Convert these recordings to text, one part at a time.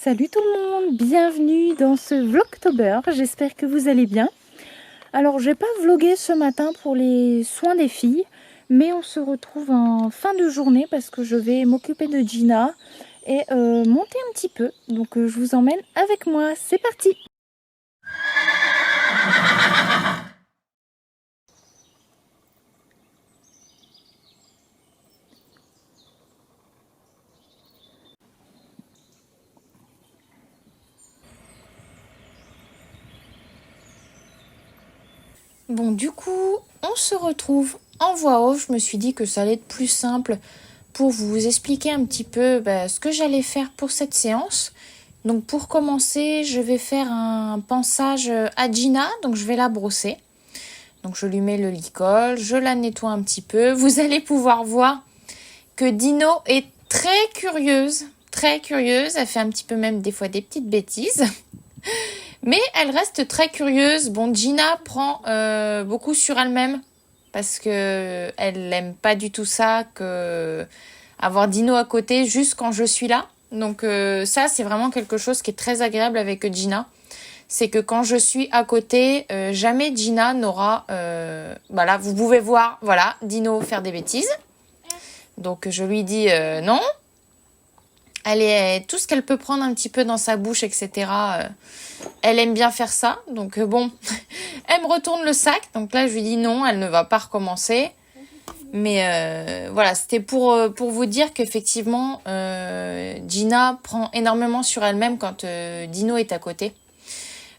Salut tout le monde, bienvenue dans ce Vlogtober, j'espère que vous allez bien. Alors j'ai pas vlogué ce matin pour les soins des filles, mais on se retrouve en fin de journée parce que je vais m'occuper de Gina et monter un petit peu. Donc je vous emmène avec moi, c'est parti! Bon, du coup, on se retrouve en voix off. Je me suis dit que ça allait être plus simple pour vous expliquer un petit peu ce que j'allais faire pour cette séance. Donc pour commencer, je vais faire un pansage à Gina, donc je vais la brosser. Donc je lui mets le licol, je la nettoie un petit peu. Vous allez pouvoir voir que Dino est très curieuse, très curieuse. Elle fait un petit peu même des fois des petites bêtises. Mais elle reste très curieuse. Bon, Gina prend beaucoup sur elle-même parce que elle n'aime pas du tout ça que avoir Dino à côté juste quand je suis là. Donc ça, c'est vraiment quelque chose qui est très agréable avec Gina. C'est que quand je suis à côté, jamais Gina n'aura... voilà, vous pouvez voir, voilà, Dino faire des bêtises. Donc je lui dis non. Elle est tout ce qu'elle peut prendre un petit peu dans sa bouche, etc. Elle aime bien faire ça. Donc bon, elle me retourne le sac. Donc là, je lui dis non, elle ne va pas recommencer. Mais voilà, c'était pour vous dire qu'effectivement, Gina prend énormément sur elle-même quand Dino est à côté.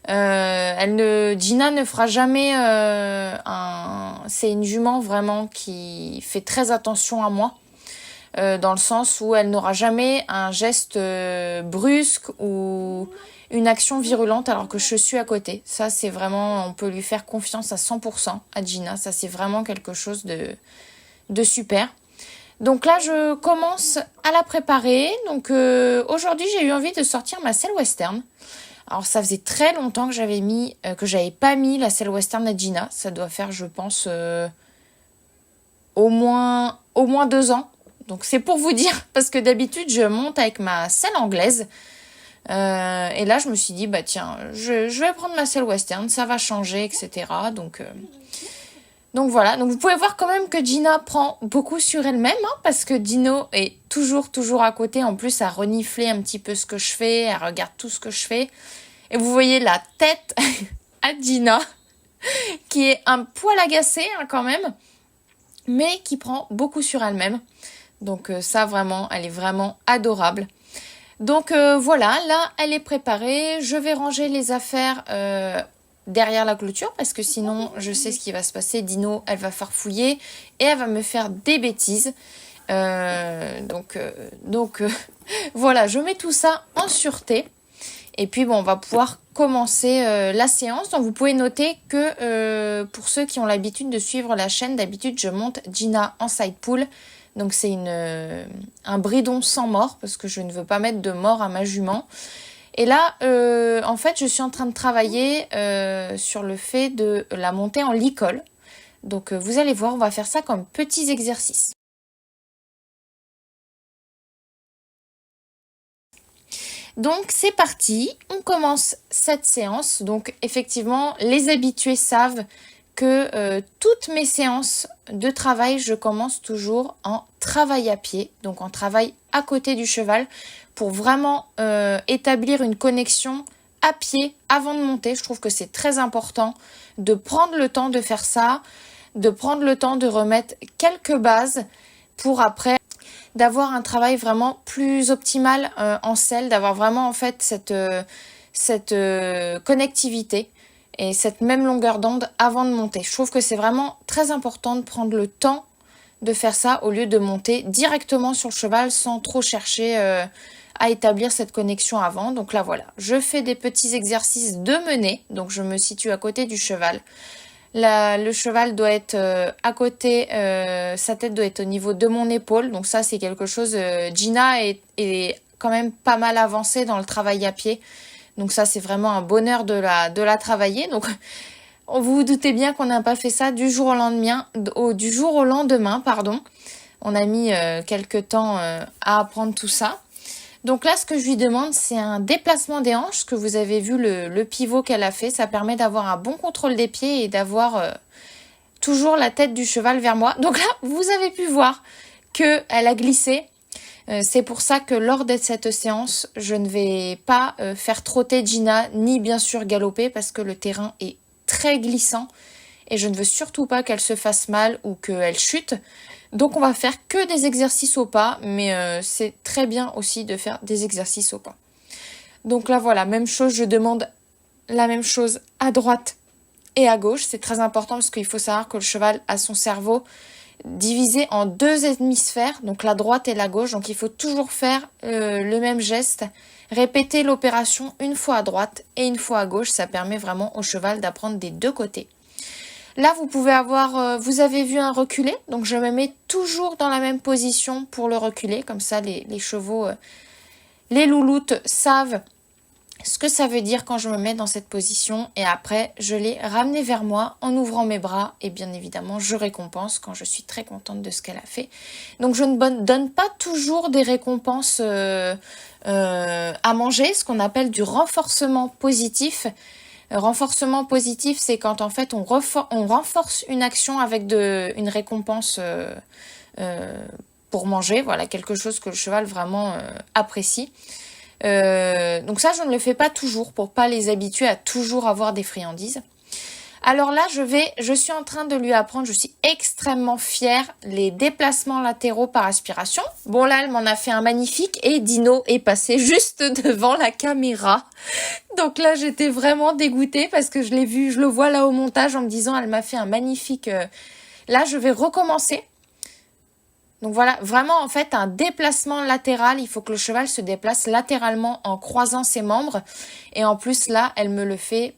Gina ne fera jamais c'est une jument vraiment qui fait très attention à moi. Dans le sens où elle n'aura jamais un geste brusque ou une action virulente alors que je suis à côté. Ça, c'est vraiment, on peut lui faire confiance à 100% à Gina. Ça, c'est vraiment quelque chose de super. Donc là, je commence à la préparer. Donc aujourd'hui, j'ai eu envie de sortir ma selle western. Alors ça faisait très longtemps que j'avais pas mis la selle western à Gina. Ça doit faire, je pense, au moins 2 ans. Donc c'est pour vous dire, parce que d'habitude je monte avec ma selle anglaise. Et là je me suis dit, tiens, je vais prendre ma selle western, ça va changer, etc. Donc voilà, donc vous pouvez voir quand même que Gina prend beaucoup sur elle-même, hein, parce que Dino est toujours à côté, en plus à renifler un petit peu ce que je fais, elle regarde tout ce que je fais. Et vous voyez la tête à Gina, qui est un poil agacée hein, quand même, mais qui prend beaucoup sur elle-même. Donc ça vraiment, elle est vraiment adorable. Donc voilà, là elle est préparée. Je vais ranger les affaires derrière la clôture parce que sinon je sais ce qui va se passer. Dino, elle va farfouiller et elle va me faire des bêtises. Donc voilà, je mets tout ça en sûreté. Et puis bon, on va pouvoir commencer la séance. Donc vous pouvez noter que pour ceux qui ont l'habitude de suivre la chaîne, d'habitude je monte Gina en side pull. Donc c'est un bridon sans mort parce que je ne veux pas mettre de mort à ma jument. Et là, en fait, je suis en train de travailler sur le fait de la monter en licol. Donc vous allez voir, on va faire ça comme petits exercices. Donc c'est parti, on commence cette séance. Donc effectivement, les habitués savent que toutes mes séances de travail, je commence toujours en travail à pied, donc en travail à côté du cheval, pour vraiment établir une connexion à pied avant de monter. Je trouve que c'est très important de prendre le temps de faire ça, de prendre le temps de remettre quelques bases pour après d'avoir un travail vraiment plus optimal en selle, d'avoir vraiment en fait cette connectivité et cette même longueur d'onde avant de monter. Je trouve que c'est vraiment très important de prendre le temps de faire ça au lieu de monter directement sur le cheval sans trop chercher à établir cette connexion avant. Donc là voilà, je fais des petits exercices de menée, donc je me situe à côté du cheval. Le cheval doit être à côté, sa tête doit être au niveau de mon épaule. Donc ça, c'est quelque chose... Gina est quand même pas mal avancée dans le travail à pied. Donc ça, c'est vraiment un bonheur de la travailler. Donc vous vous doutez bien qu'on n'a pas fait ça du jour au lendemain, pardon. On a mis quelques temps à apprendre tout ça. Donc là, ce que je lui demande, c'est un déplacement des hanches, que vous avez vu le pivot qu'elle a fait. Ça permet d'avoir un bon contrôle des pieds et d'avoir toujours la tête du cheval vers moi. Donc là, vous avez pu voir qu'elle a glissé. C'est pour ça que lors de cette séance, je ne vais pas faire trotter Gina, ni bien sûr galoper, parce que le terrain est très glissant et je ne veux surtout pas qu'elle se fasse mal ou qu'elle chute. Donc on va faire que des exercices au pas, mais c'est très bien aussi de faire des exercices au pas. Donc là voilà, même chose, je demande la même chose à droite et à gauche. C'est très important parce qu'il faut savoir que le cheval a son cerveau divisé en deux hémisphères, donc la droite et la gauche. Donc il faut toujours faire le même geste, répéter l'opération une fois à droite et une fois à gauche. Ça permet vraiment au cheval d'apprendre des deux côtés. Là, vous pouvez avoir, vous avez vu un reculé, donc je me mets toujours dans la même position pour le reculer, comme ça les chevaux, les louloutes savent ce que ça veut dire quand je me mets dans cette position, et après je l'ai ramené vers moi en ouvrant mes bras, et bien évidemment je récompense quand je suis très contente de ce qu'elle a fait. Donc je ne donne pas toujours des récompenses à manger, ce qu'on appelle du renforcement positif. Renforcement positif, c'est quand en fait on renforce une action avec une récompense pour manger, voilà, quelque chose que le cheval vraiment apprécie. Donc ça, je ne le fais pas toujours pour pas les habituer à toujours avoir des friandises. Alors là, je suis en train de lui apprendre, je suis extrêmement fière, les déplacements latéraux par aspiration. Bon là, elle m'en a fait un magnifique et Dino est passé juste devant la caméra. Donc là, j'étais vraiment dégoûtée parce que je l'ai vu, je le vois là au montage en me disant, elle m'a fait un magnifique... Là, je vais recommencer. Donc voilà, vraiment en fait un déplacement latéral, il faut que le cheval se déplace latéralement en croisant ses membres. Et en plus là, elle me le fait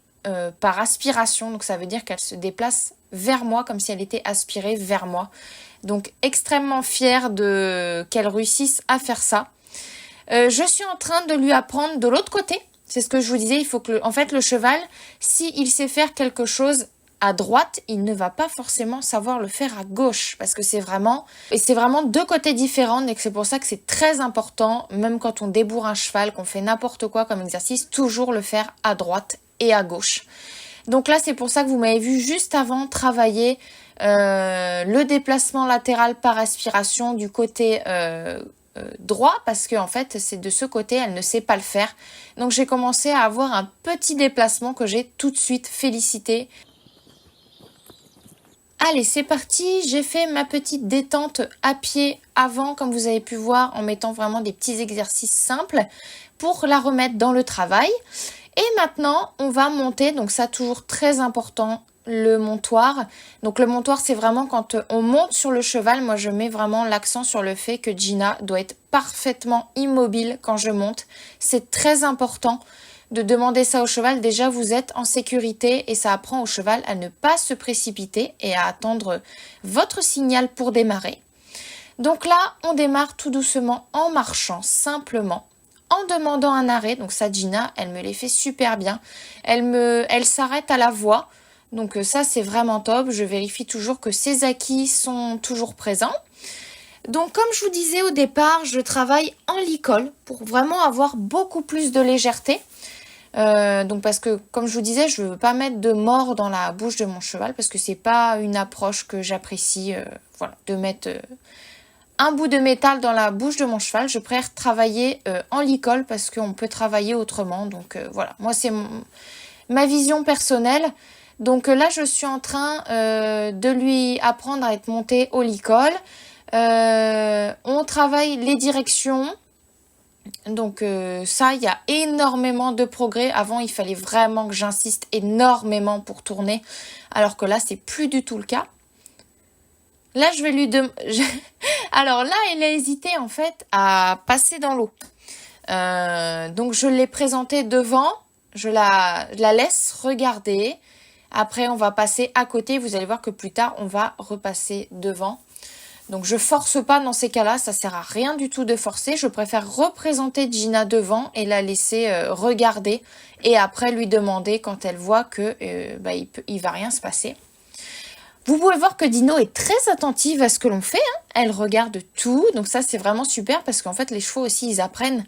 par aspiration, donc ça veut dire qu'elle se déplace vers moi comme si elle était aspirée vers moi. Donc extrêmement fière qu'elle réussisse à faire ça. Je suis en train de lui apprendre de l'autre côté. C'est ce que je vous disais, il faut que en fait le cheval, s'il sait faire quelque chose à droite, il ne va pas forcément savoir le faire à gauche, parce que c'est vraiment deux côtés différents, et que c'est pour ça que c'est très important, même quand on débourre un cheval, qu'on fait n'importe quoi comme exercice, toujours le faire à droite et à gauche. Donc là, c'est pour ça que vous m'avez vu juste avant travailler le déplacement latéral par aspiration du côté droit, parce que en fait c'est de ce côté, elle ne sait pas le faire. Donc j'ai commencé à avoir un petit déplacement que j'ai tout de suite félicité. Allez, c'est parti, j'ai fait ma petite détente à pied avant, comme vous avez pu voir, en mettant vraiment des petits exercices simples pour la remettre dans le travail. Et maintenant, on va monter, donc ça toujours très important, le montoir. Donc le montoir, c'est vraiment quand on monte sur le cheval. Moi, je mets vraiment l'accent sur le fait que Gina doit être parfaitement immobile quand je monte. C'est très important de demander ça au cheval. Déjà, vous êtes en sécurité et ça apprend au cheval à ne pas se précipiter et à attendre votre signal pour démarrer. Donc là, on démarre tout doucement en marchant simplement, en demandant un arrêt. Donc ça, Gina, elle me les fait super bien. Elle s'arrête à la voix. Donc ça, c'est vraiment top. Je vérifie toujours que ses acquis sont toujours présents. Donc comme je vous disais au départ, je travaille en licol pour vraiment avoir beaucoup plus de légèreté. Donc parce que comme je vous disais, je ne veux pas mettre de mort dans la bouche de mon cheval parce que c'est pas une approche que j'apprécie, voilà, de mettre un bout de métal dans la bouche de mon cheval. Je préfère travailler en licol parce qu'on peut travailler autrement. Donc voilà, moi c'est ma vision personnelle. Donc là, je suis en train de lui apprendre à être monté au licol. On travaille les directions. Donc ça, il y a énormément de progrès. Avant, il fallait vraiment que j'insiste énormément pour tourner. Alors que là, c'est plus du tout le cas. Là, je vais lui Alors là, elle a hésité en fait à passer dans l'eau. Donc je l'ai présentée devant. Je la laisse regarder. Après, on va passer à côté. Vous allez voir que plus tard, on va repasser devant. Donc je force pas dans ces cas-là, ça sert à rien du tout de forcer. Je préfère représenter Gina devant et la laisser regarder et après lui demander quand elle voit que il va rien se passer. Vous pouvez voir que Dino est très attentive à ce que l'on fait. Elle regarde tout, donc ça c'est vraiment super parce qu'en fait les chevaux aussi ils apprennent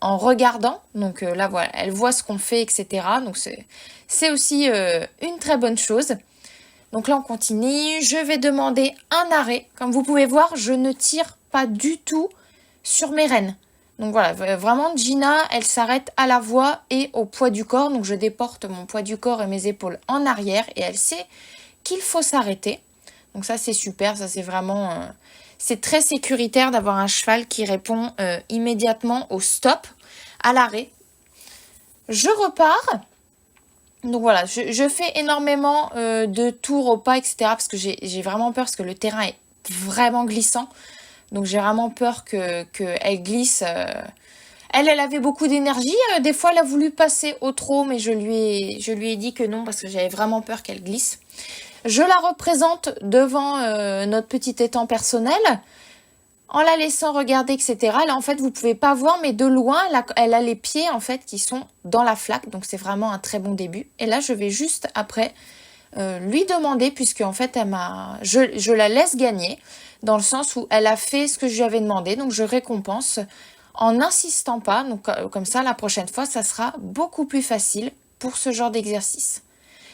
en regardant. Donc là, voilà, elle voit ce qu'on fait, etc. Donc c'est aussi une très bonne chose. Donc là, on continue. Je vais demander un arrêt. Comme vous pouvez voir, je ne tire pas du tout sur mes rênes. Donc voilà, vraiment, Gina, elle s'arrête à la voix et au poids du corps. Donc je déporte mon poids du corps et mes épaules en arrière. Et elle sait qu'il faut s'arrêter. Donc ça, c'est super. Ça, c'est vraiment... c'est très sécuritaire d'avoir un cheval qui répond immédiatement au stop, à l'arrêt. Je repars. Donc voilà, je fais énormément de tours au pas, etc. Parce que j'ai vraiment peur, parce que le terrain est vraiment glissant. Donc j'ai vraiment peur qu'elle glisse. Elle avait beaucoup d'énergie. Des fois, elle a voulu passer au trot, mais je lui ai dit que non, parce que j'avais vraiment peur qu'elle glisse. Je la représente devant notre petit étang personnel, en la laissant regarder, etc. Là, en fait, vous pouvez pas voir, mais de loin, elle a les pieds, en fait, qui sont dans la flaque. Donc, c'est vraiment un très bon début. Et là, je vais juste, après, lui demander, puisque, en fait, je la laisse gagner, dans le sens où elle a fait ce que je lui avais demandé. Donc, je récompense en n'insistant pas. Donc, comme ça, la prochaine fois, ça sera beaucoup plus facile pour ce genre d'exercice.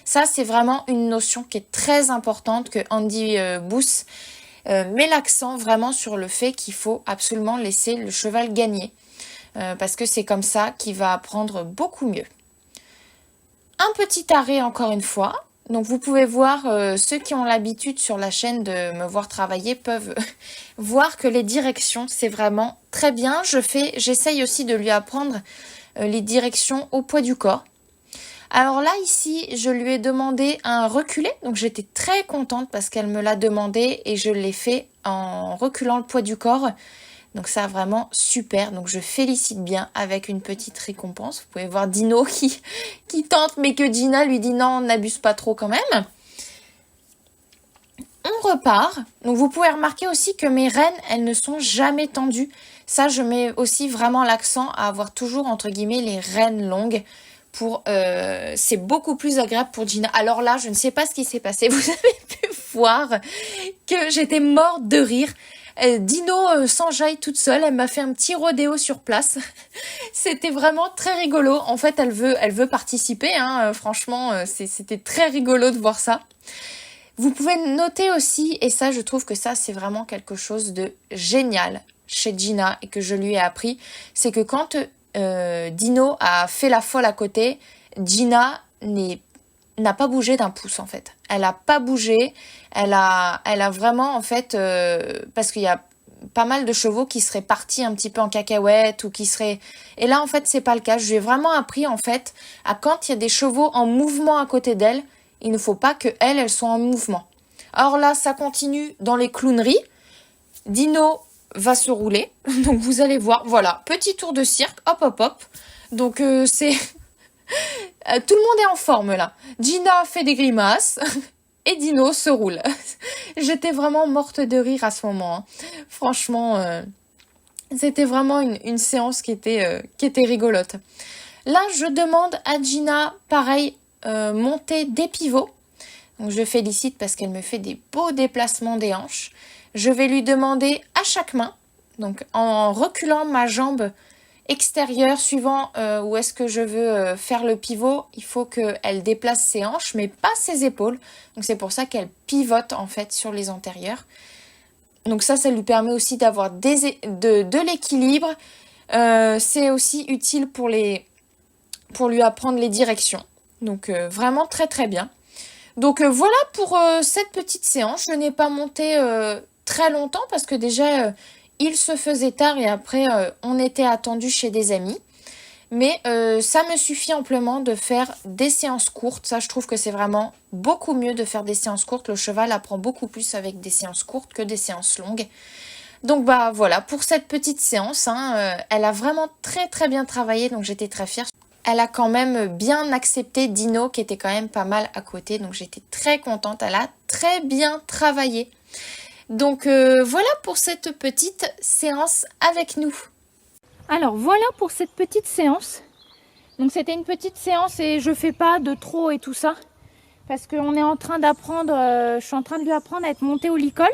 Ça, c'est vraiment une notion qui est très importante, que Andy Booth met l'accent vraiment sur le fait qu'il faut absolument laisser le cheval gagner. Parce que c'est comme ça qu'il va apprendre beaucoup mieux. Un petit arrêt encore une fois. Donc vous pouvez voir, ceux qui ont l'habitude sur la chaîne de me voir travailler peuvent voir que les directions, c'est vraiment très bien. J'essaye aussi de lui apprendre les directions au poids du corps. Alors là, ici, je lui ai demandé un reculé. Donc j'étais très contente parce qu'elle me l'a demandé et je l'ai fait en reculant le poids du corps. Donc ça, vraiment super. Donc je félicite bien avec une petite récompense. Vous pouvez voir Dino qui tente, mais que Gina lui dit non, n'abuse pas trop quand même. On repart. Donc vous pouvez remarquer aussi que mes rênes, elles ne sont jamais tendues. Ça, je mets aussi vraiment l'accent à avoir toujours, entre guillemets, les rênes longues. C'est beaucoup plus agréable pour Gina. Alors là, je ne sais pas ce qui s'est passé. Vous avez pu voir que j'étais morte de rire. Dino s'enjaille toute seule. Elle m'a fait un petit rodéo sur place. C'était vraiment très rigolo. En fait, elle veut participer. Hein. Franchement, c'était très rigolo de voir ça. Vous pouvez noter aussi, et ça, je trouve que ça, c'est vraiment quelque chose de génial chez Gina et que je lui ai appris, c'est que quand Dino a fait la folle à côté, Gina n'a pas bougé d'un pouce en fait. Elle a pas bougé, elle a vraiment en fait, parce qu'il y a pas mal de chevaux qui seraient partis un petit peu en cacahuète ou qui seraient... Et là en fait c'est pas le cas. Je lui ai vraiment appris en fait à quand il y a des chevaux en mouvement à côté d'elle, il ne faut pas que elle soit en mouvement. Alors là ça continue dans les clowneries. Dino va se rouler, donc vous allez voir, voilà, petit tour de cirque, hop hop hop, donc c'est... tout le monde est en forme là, Gina fait des grimaces, et Dino se roule. J'étais vraiment morte de rire à ce moment, hein. Franchement, c'était vraiment une séance qui était rigolote. Là, je demande à Gina, pareil, monter des pivots, donc je félicite parce qu'elle me fait des beaux déplacements des hanches. Je vais lui demander à chaque main, donc en reculant ma jambe extérieure, suivant où est-ce que je veux faire le pivot, il faut qu'elle déplace ses hanches, mais pas ses épaules. Donc c'est pour ça qu'elle pivote en fait sur les antérieures. Donc ça lui permet aussi d'avoir de l'équilibre. C'est aussi utile pour lui apprendre les directions. Donc vraiment très très bien. Donc voilà pour cette petite séance. Je n'ai pas monté très longtemps parce que déjà il se faisait tard et après on était attendu chez des amis. Mais ça me suffit amplement de faire des séances courtes. Ça, je trouve que c'est vraiment beaucoup mieux de faire des séances courtes. Le cheval apprend beaucoup plus avec des séances courtes que des séances longues. Donc bah voilà, pour cette petite séance, hein, elle a vraiment très très bien travaillé, donc j'étais très fière. Elle a quand même bien accepté Dino qui était quand même pas mal à côté, donc j'étais très contente. Elle a très bien travaillé. Donc voilà pour cette petite séance avec nous. Alors voilà pour cette petite séance. Donc c'était une petite séance et je fais pas de trop et tout ça. Parce qu'on est en train d'apprendre, je suis en train de lui apprendre à être montée au licol.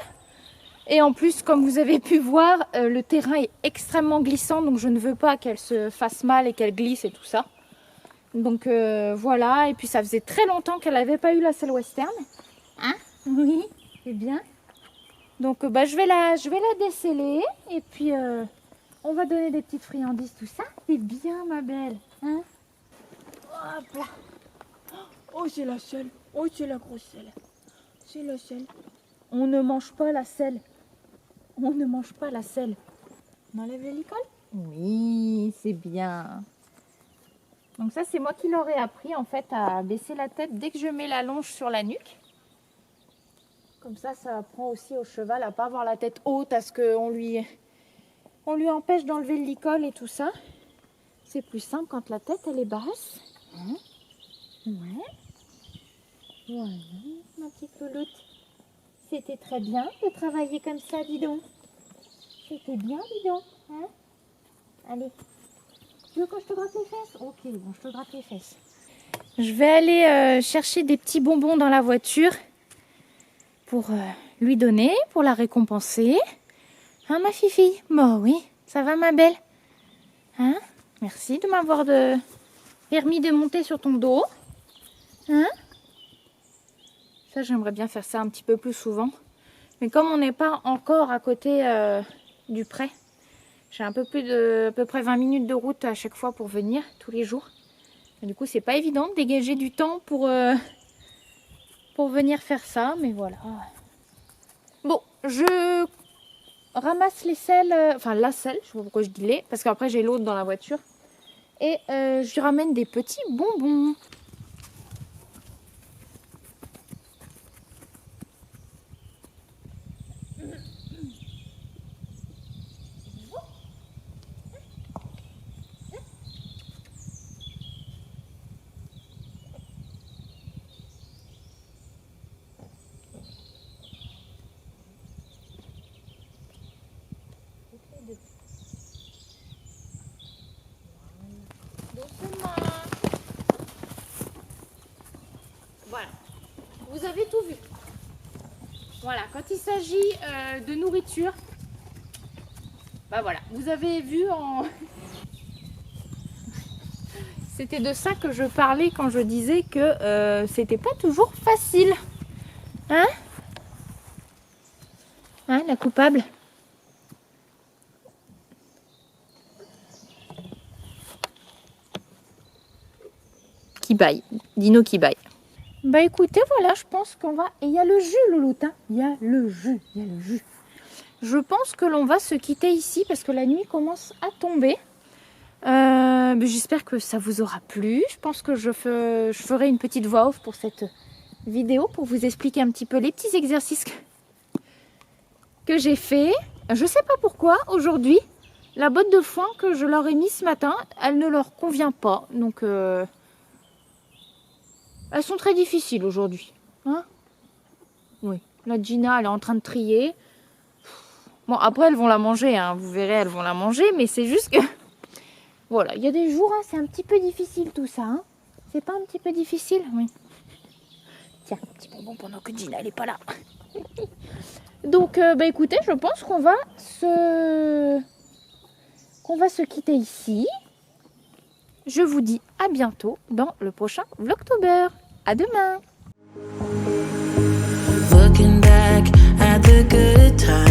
Et en plus, comme vous avez pu voir, le terrain est extrêmement glissant, donc je ne veux pas qu'elle se fasse mal et qu'elle glisse et tout ça. Donc voilà, et puis ça faisait très longtemps qu'elle n'avait pas eu la selle western. Hein? Oui, c'est bien. Donc je vais la déceler et puis on va donner des petites friandises, tout ça. C'est bien ma belle. Hein? Hop là. Oh c'est la selle. Oh c'est la grosse selle. C'est la selle. On ne mange pas la selle. On ne mange pas la selle. On enlève l'hélicole? Oui, c'est bien. Donc ça c'est moi qui leur ai appris en fait à baisser la tête dès que je mets la longe sur la nuque. Comme ça apprend aussi au cheval à pas avoir la tête haute, à ce qu'on lui empêche d'enlever le licol et tout ça. C'est plus simple quand la tête elle est basse. Hein? Ouais. Voilà, ma petite louloute. C'était très bien de travailler comme ça, dis donc. C'était bien, dis donc. Hein? Allez. Tu veux que je te gratte les fesses? Ok, bon, je te gratte les fesses. Je vais aller chercher des petits bonbons dans la voiture pour lui donner, pour la récompenser. Hein, ma fifi? Bon, oui, ça va, ma belle? Hein? Merci de m'avoir permis de monter sur ton dos. Hein? Ça, j'aimerais bien faire ça un petit peu plus souvent. Mais comme on n'est pas encore à côté du pré, j'ai un peu plus de à peu près 20 minutes de route à chaque fois pour venir, tous les jours. Et du coup, c'est pas évident de dégager du temps pour venir faire ça, mais voilà. Bon, je ramasse les selles, enfin la selle, je sais pas pourquoi je dis les, parce qu'après j'ai l'autre dans la voiture. Et je lui ramène des petits bonbons. Voilà, vous avez tout vu. Voilà, quand il s'agit de nourriture, bah voilà, vous avez vu en... C'était de ça que je parlais quand je disais que c'était pas toujours facile. Hein? Hein, la coupable? Qui baille, Dino qui baille. Bah écoutez, voilà, je pense qu'on va... Et il y a le jus, Louloute, hein. Il y a le jus. Je pense que l'on va se quitter ici parce que la nuit commence à tomber. J'espère que ça vous aura plu. Je pense que je ferai une petite voix off pour cette vidéo pour vous expliquer un petit peu les petits exercices que j'ai fait. Je sais pas pourquoi, aujourd'hui, la botte de foin que je leur ai mise ce matin, elle ne leur convient pas. Donc... elles sont très difficiles aujourd'hui. Hein? Oui. La Gina, elle est en train de trier. Bon, après, elles vont la manger. Hein. Vous verrez, elles vont la manger. Mais c'est juste que... Voilà, il y a des jours, hein, c'est un petit peu difficile tout ça. Hein. C'est pas un petit peu difficile? Oui. Tiens, un petit bonbon pendant que Gina, elle est pas là. Donc, écoutez, je pense qu'on va se quitter ici. Je vous dis à bientôt dans le prochain Vlogtober. À demain. Looking back at the good times.